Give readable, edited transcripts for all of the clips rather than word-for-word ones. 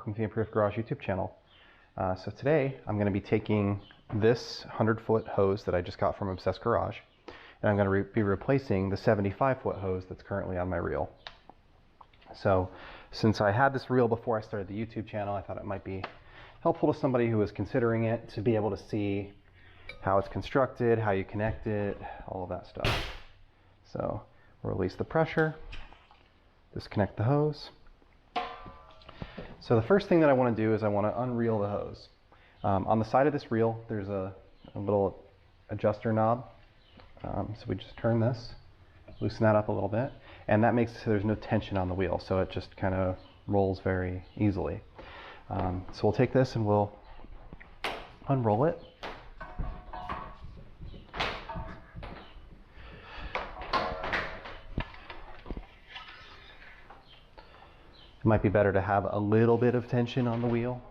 welcome to the Improved Garage YouTube channel. So today I'm going to be taking this 100-foot hose that I just got from Obsessed Garage, and I'm going to be replacing the 75-foot hose that's currently on my reel. So since I had this reel before I started the YouTube channel, I thought it might be helpful to somebody who is considering it to be able to see how it's constructed, how you connect it, all of that stuff. So we'll release the pressure, disconnect the hose. So the first thing that I want to do is I want to unreel the hose. On the side of this reel there's a little adjuster knob. So we just turn this, loosen that up a little bit, and that makes it so there's no tension on the wheel, so it just kind of rolls very easily. So we'll take this and we'll unroll it. It might be better to have a little bit of tension on the wheel.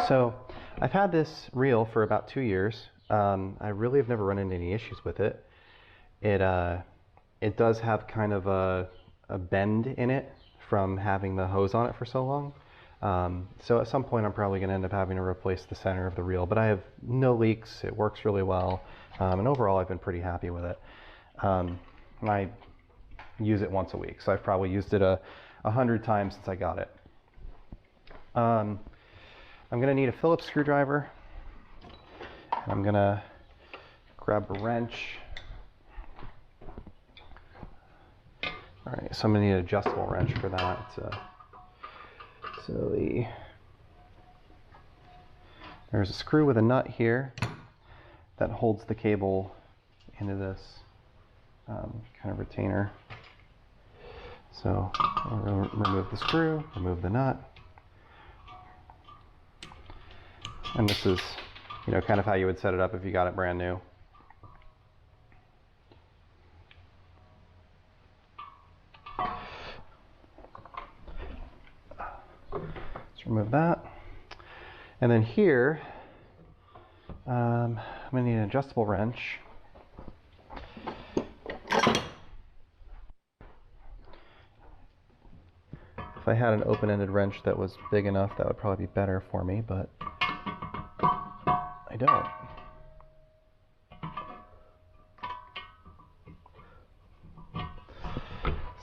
So I've had this reel for about 2 years. I really have never run into any issues with it. It does have kind of a bend in it from having the hose on it for so long. So at some point I'm probably going to end up having to replace the center of the reel, but I have no leaks. It works really well, and overall I've been pretty happy with it. I use it once a week, so I've probably used it 100 times since I got it. I'm going to need a Phillips screwdriver. I'm going to grab a wrench. All right, so I'm going to need an adjustable wrench for that. There's a screw with a nut here that holds the cable into this kind of retainer. So I'll remove the screw, remove the nut. And this is, kind of how you would set it up if you got it brand new. Let's remove that. And then here, I'm going to need an adjustable wrench. If I had an open-ended wrench that was big enough, that would probably be better for me, but I don't.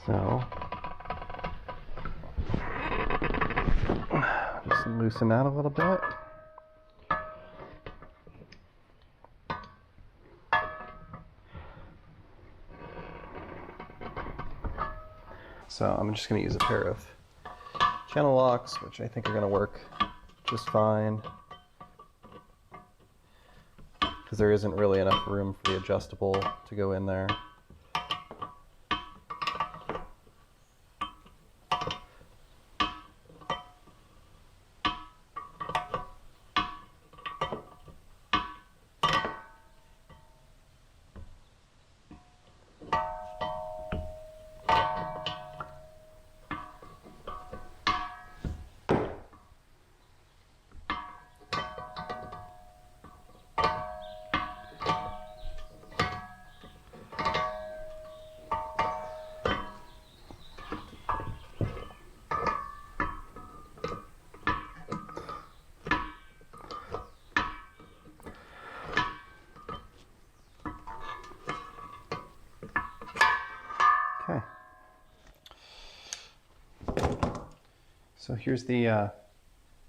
So just loosen that a little bit. So I'm just going to use a pair of channel locks, which I think are going to work just fine, because there isn't really enough room for the adjustable to go in there. Okay. So here's the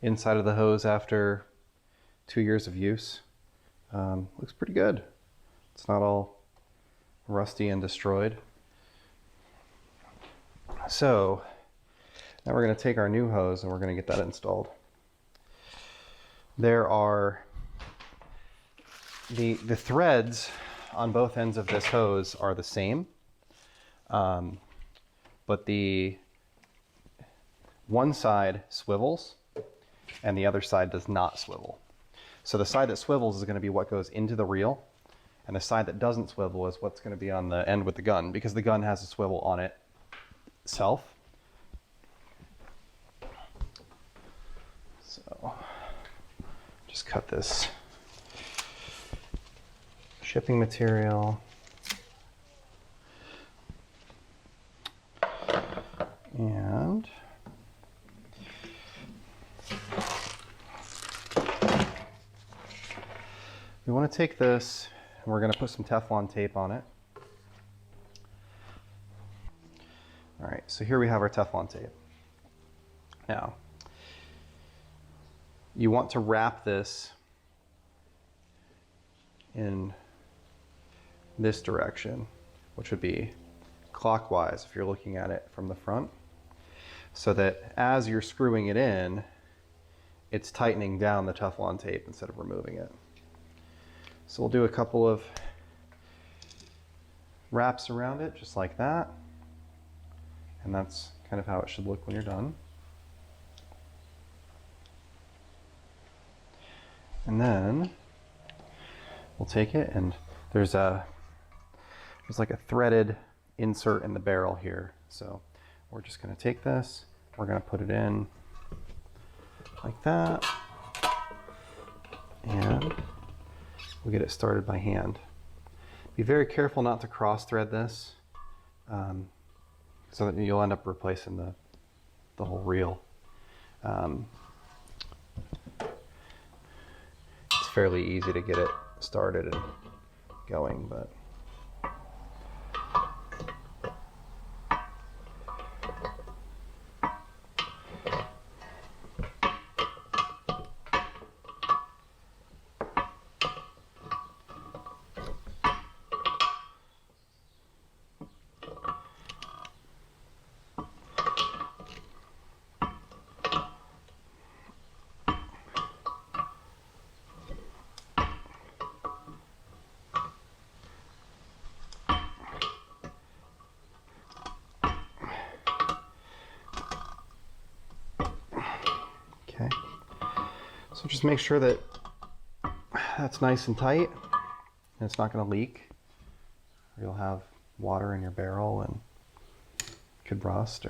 inside of the hose after 2 years of use. Looks pretty good. It's not all rusty and destroyed. So now we're going to take our new hose and we're going to get that installed. There are the threads on both ends of this hose are the same. But the one side swivels and the other side does not swivel. So the side that swivels is going to be what goes into the reel, and the side that doesn't swivel is what's going to be on the end with the gun, because the gun has a swivel on it itself. So just cut this shipping material. And we want to take this and we're going to put some Teflon tape on it. All right, so here we have our Teflon tape. Now, you want to wrap this in this direction, which would be clockwise if you're looking at it from the front, so that as you're screwing it in, it's tightening down the Teflon tape instead of removing it. So we'll do a couple of wraps around it, just like that. And that's kind of how it should look when you're done. And then we'll take it, and there's like a threaded insert in the barrel here. So we're just going to take this, we're going to put it in like that, and we'll get it started by hand. Be very careful not to cross thread this, so that you'll end up replacing the whole reel. It's fairly easy to get it started and going, but okay. So just make sure that that's nice and tight and it's not going to leak. You'll have water in your barrel and it could rust.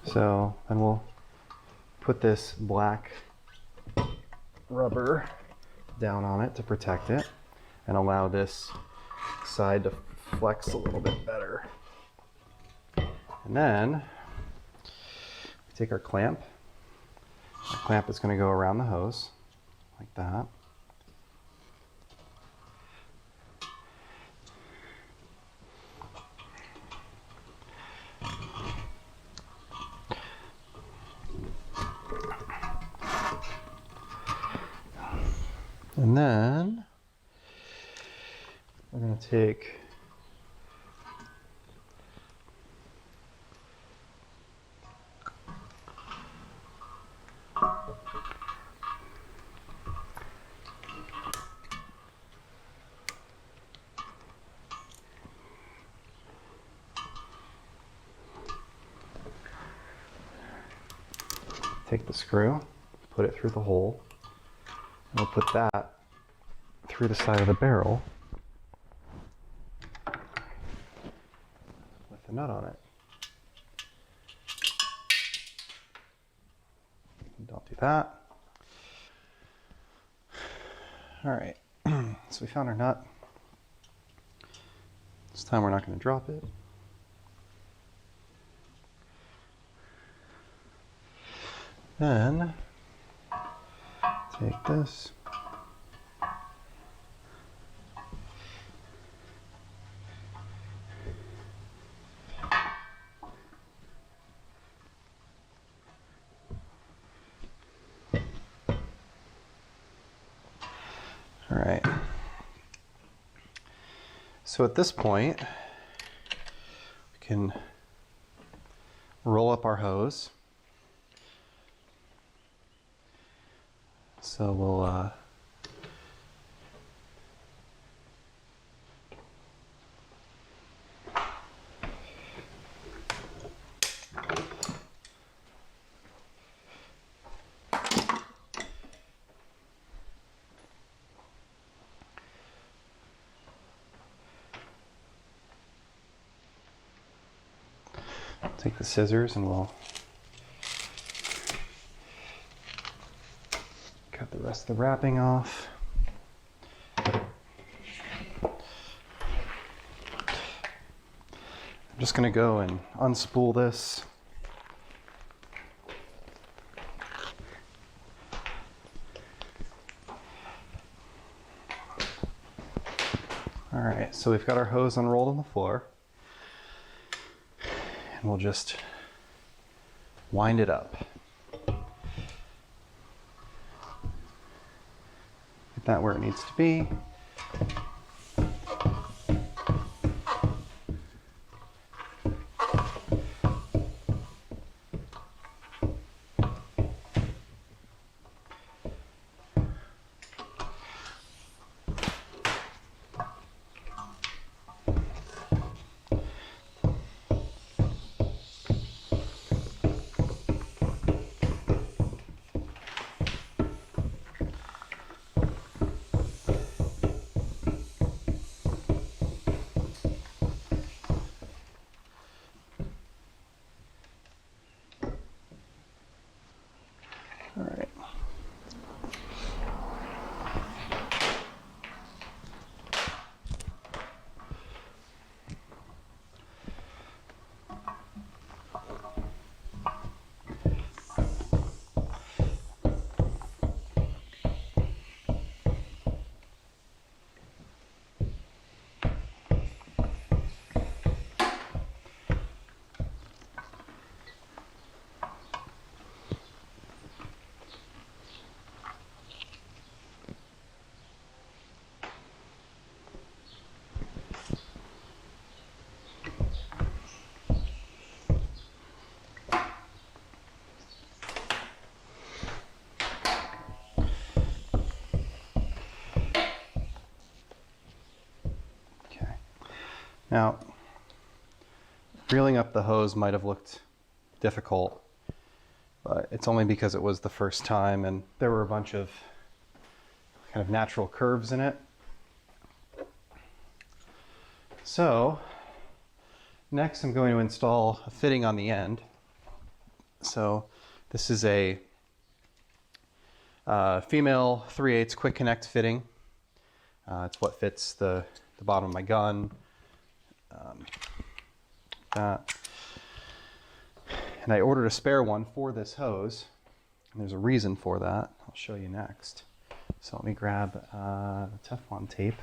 So then we'll put this black rubber down on it to protect it and allow this side to flex a little bit better. And then we take our clamp. Our clamp is going to go around the hose like that. And then we're going to take the screw, put it through the hole, and we'll put that through the side of the barrel with the nut on it. Don't do that. All right, so we found our nut. This time we're not going to drop it. Then take this, all right. So at this point, we can roll up our hose. So we'll take the scissors and we'll cut the rest dust the wrapping off. I'm just going to go and unspool this. All right, so we've got our hose unrolled on the floor, and we'll just wind it up. Get that where it needs to be. All right. Now, reeling up the hose might have looked difficult, but it's only because it was the first time and there were a bunch of kind of natural curves in it. So, next I'm going to install a fitting on the end. So, this is a female 3/8 quick connect fitting. It's what fits the bottom of my gun. That. And I ordered a spare one for this hose, and there's a reason for that. I'll show you next. So let me grab the Teflon tape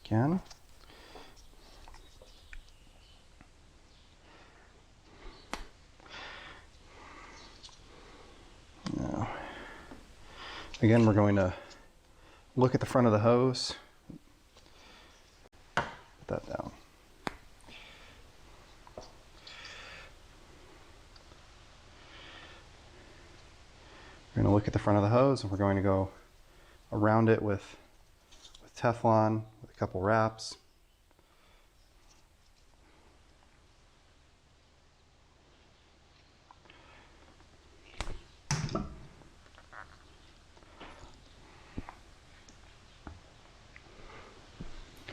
again. Now, again, we're going to look at the front of the hose. Put that down. We're going to look at the front of the hose, and we're going to go around it with Teflon with a couple wraps.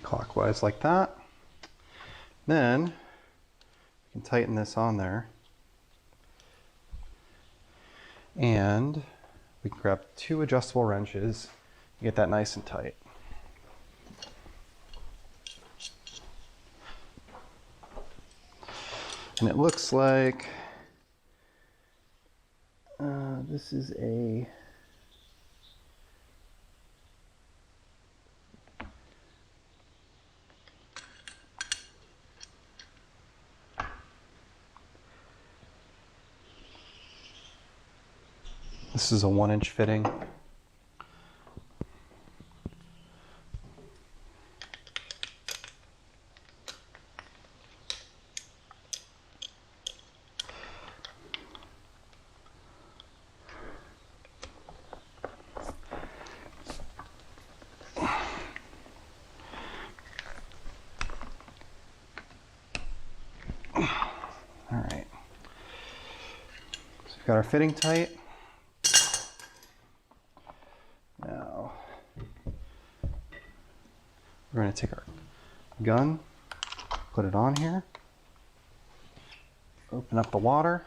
Clockwise like that. Then we can tighten this on there. And we can grab 2 adjustable wrenches and get that nice and tight. And it looks like this is a This is a 1-inch fitting. All right. So we've got our fitting tight. Now, we're going to take our gun, put it on here, open up the water,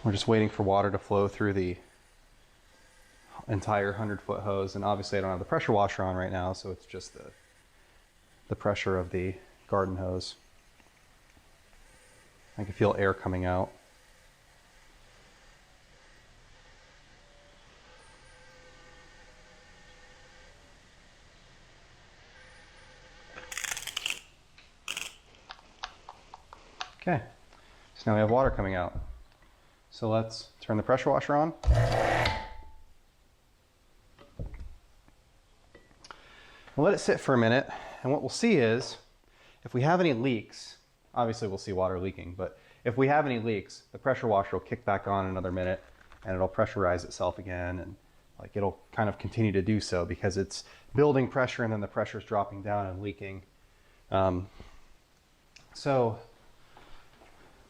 We're just waiting for water to flow through the entire 100-foot hose, and obviously I don't have the pressure washer on right now, so it's just the pressure of the garden hose. I can feel air coming out. Okay, so now we have water coming out. So let's turn the pressure washer on. We'll let it sit for a minute, and what we'll see is, if we have any leaks, obviously we'll see water leaking, but if we have any leaks, the pressure washer will kick back on another minute, and it'll pressurize itself again, and like it'll kind of continue to do so because it's building pressure and then the pressure is dropping down and leaking. So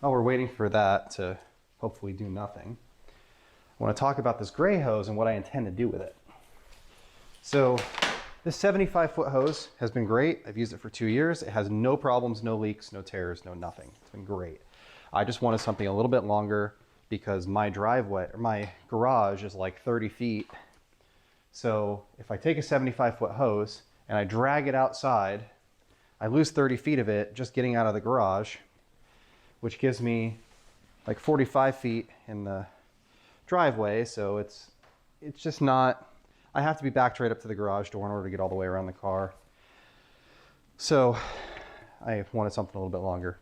while we're waiting for that to hopefully do nothing, I want to talk about this gray hose and what I intend to do with it. So this 75-foot hose has been great. I've used it for 2 years. It has no problems, no leaks, no tears, no nothing. It's been great. I just wanted something a little bit longer because my driveway, or my garage is like 30 feet. So if I take a 75-foot hose and I drag it outside, I lose 30 feet of it just getting out of the garage, which gives me like 45 feet in the driveway. So it's just not, I have to be backed right up to the garage door in order to get all the way around the car. So I wanted something a little bit longer.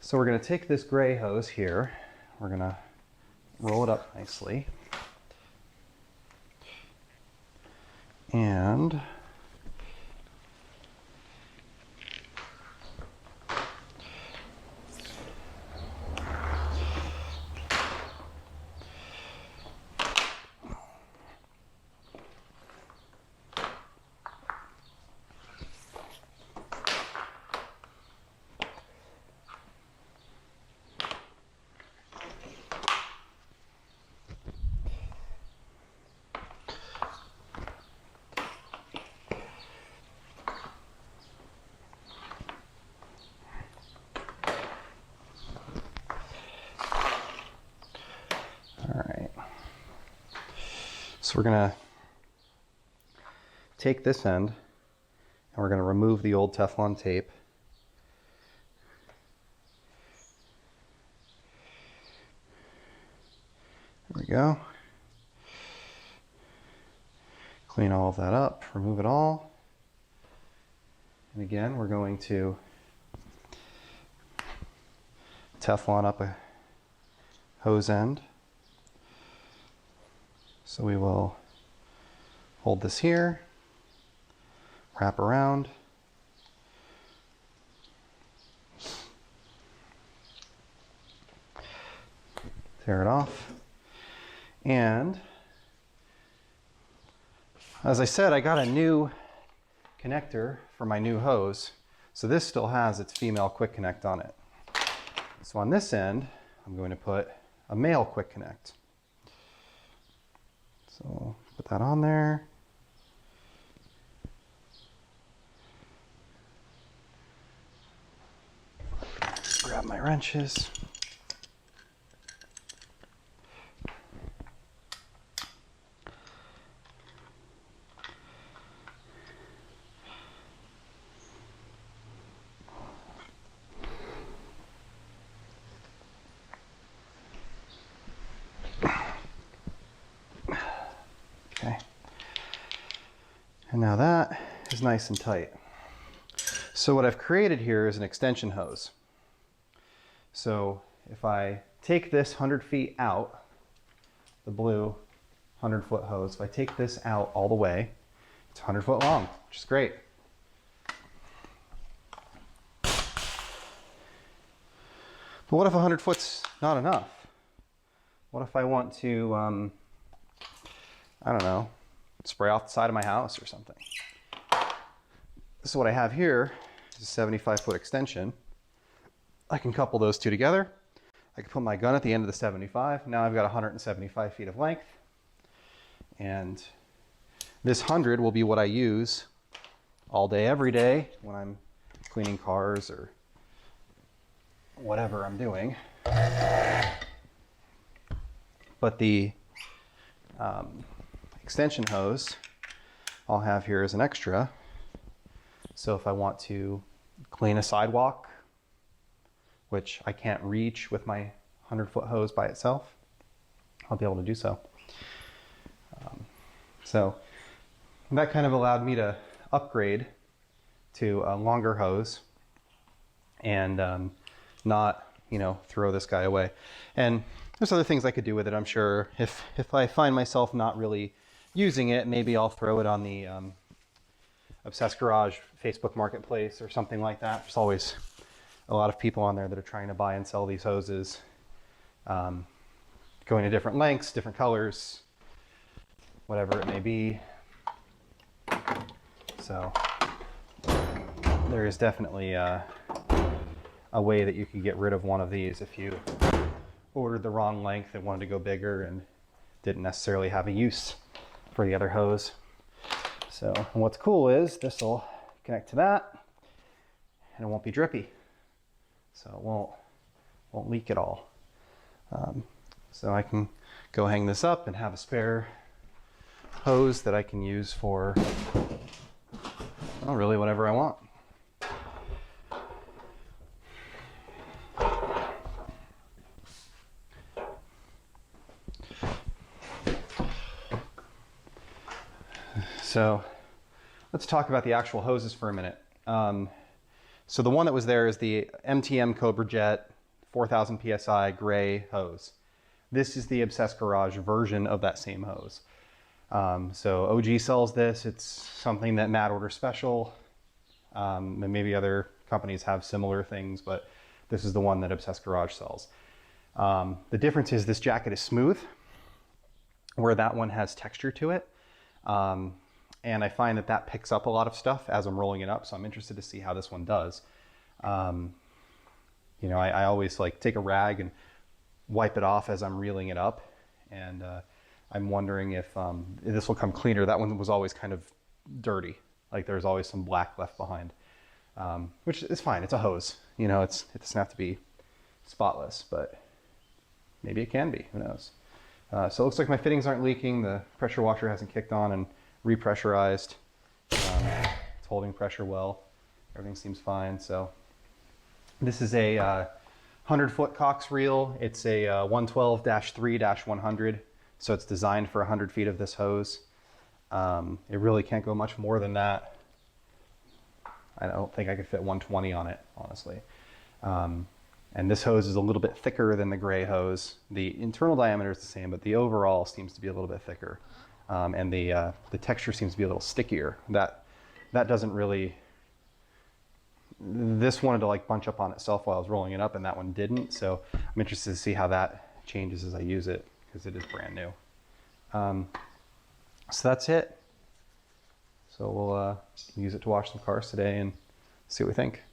So we're going to take this gray hose here. We're going to roll it up nicely. And so we're going to take this end and we're going to remove the old Teflon tape. There we go. Clean all of that up, remove it all. And again, we're going to Teflon up a hose end. So we will hold this here, wrap around, tear it off, and as I said, I got a new connector for my new hose. So this still has its female quick connect on it. So on this end, I'm going to put a male quick connect. So put that on there. Grab my wrenches. Okay. And now that is nice and tight. So what I've created here is an extension hose. So if I take this 100 feet out, the blue 100-foot hose, if I take this out all the way, it's 100 foot long, which is great. But what if 100 foot's not enough? What if I want to, I don't know, spray off the side of my house or something? This is what I have here, is a 75-foot extension. I can couple those two together. I can put my gun at the end of the 75. Now I've got 175 feet of length. And this 100 will be what I use all day, every day when I'm cleaning cars or whatever I'm doing. But the extension hose I'll have here as an extra. So if I want to clean a sidewalk, which I can't reach with my 100-foot hose by itself, I'll be able to do so. So that kind of allowed me to upgrade to a longer hose and not, throw this guy away. And there's other things I could do with it, I'm sure. If I find myself not really using it, maybe I'll throw it on the Obsessed Garage Facebook Marketplace or something like that. There's always a lot of people on there that are trying to buy and sell these hoses, going to different lengths, different colors, whatever it may be. So there is definitely a way that you can get rid of one of these if you ordered the wrong length and wanted to go bigger and didn't necessarily have a use for the other hose. So, and what's cool is this will connect to that and it won't be drippy. So it won't leak at all. So I can go hang this up and have a spare hose that I can use for, well, really whatever I want. So let's talk about the actual hoses for a minute. So the one that was there is the MTM KobraJet 4000 PSI gray hose. This is the Obsessed Garage version of that same hose. So OG sells this. It's something that Matt orders special. And maybe other companies have similar things, but this is the one that Obsessed Garage sells. The difference is this jacket is smooth, where that one has texture to it. And I find that picks up a lot of stuff as I'm rolling it up. So I'm interested to see how this one does. I always take a rag and wipe it off as I'm reeling it up. And I'm wondering if this will come cleaner. That one was always kind of dirty. There's always some black left behind, which is fine. It's a hose. It doesn't have to be spotless, but maybe it can be. Who knows? So it looks like my fittings aren't leaking. The pressure washer hasn't kicked on and repressurized. It's holding pressure well. Everything seems fine. So this is a 100-foot Cox reel. It's a 112-3-100. So it's designed for 100 feet of this hose. It really can't go much more than that. I don't think I could fit 120 on it, honestly. And this hose is a little bit thicker than the gray hose. The internal diameter is the same, but the overall seems to be a little bit thicker. And the texture seems to be a little stickier. That doesn't really, this wanted to bunch up on itself while I was rolling it up, and that one didn't. So I'm interested to see how that changes as I use it, because it is brand new. So that's it. So we'll use it to wash some cars today and see what we think.